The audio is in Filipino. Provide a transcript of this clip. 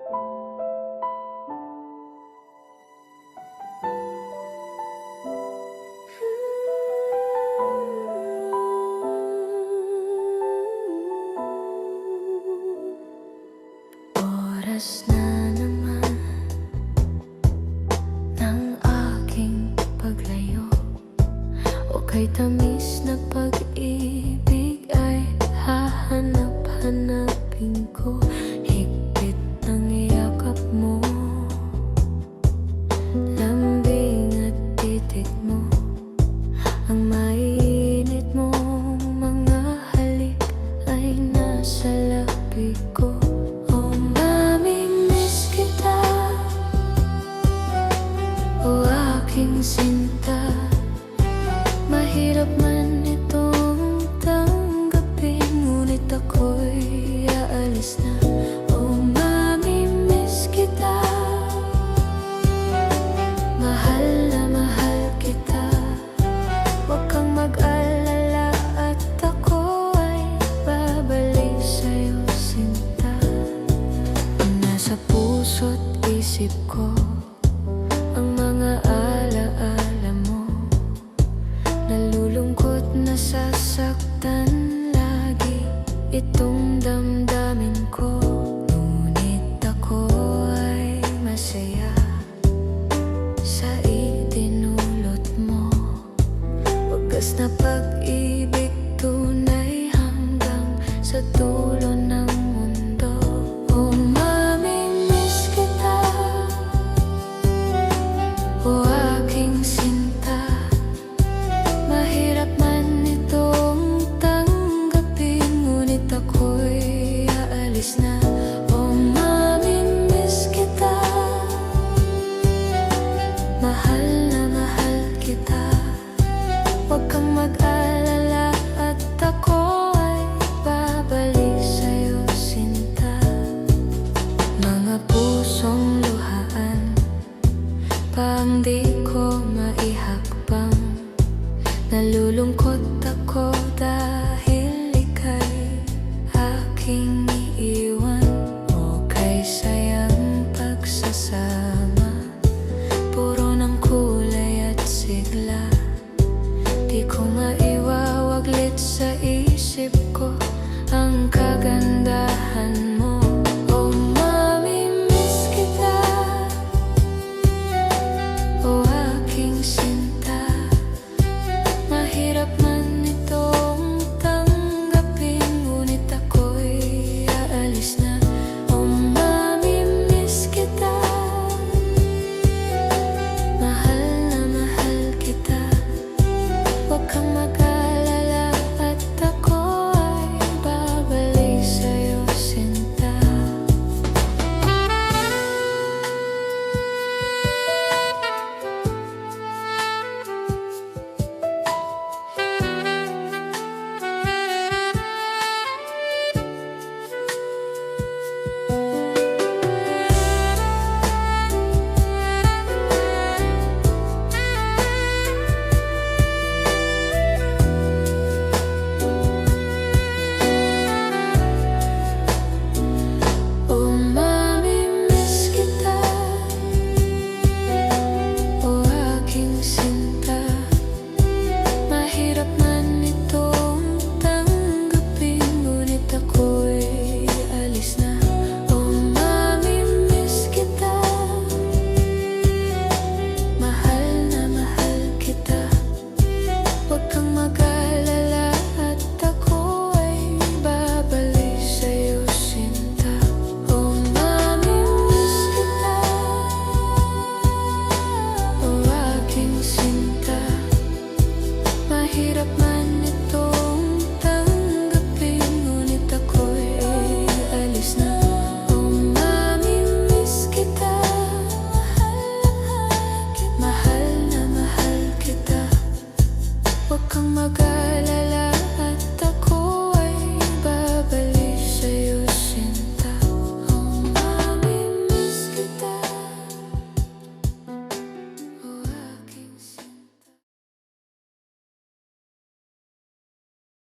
Oras na naman ng aking paglayo, o kay tamis na pag-ibig ay hahanap-hanapin ko. Higpit ng yakap mo, lambing at titig mo, ang mainit mong mga halik ay nasa labi ko. Sinta, mahirap man itong tanggapin, ngunit ako'y aalis na. Oh, mamimiss kita, mahal na mahal kita. Huwag kang mag-alala at ako ay babalik sa'yo, sinta. Nasa puso't isip ko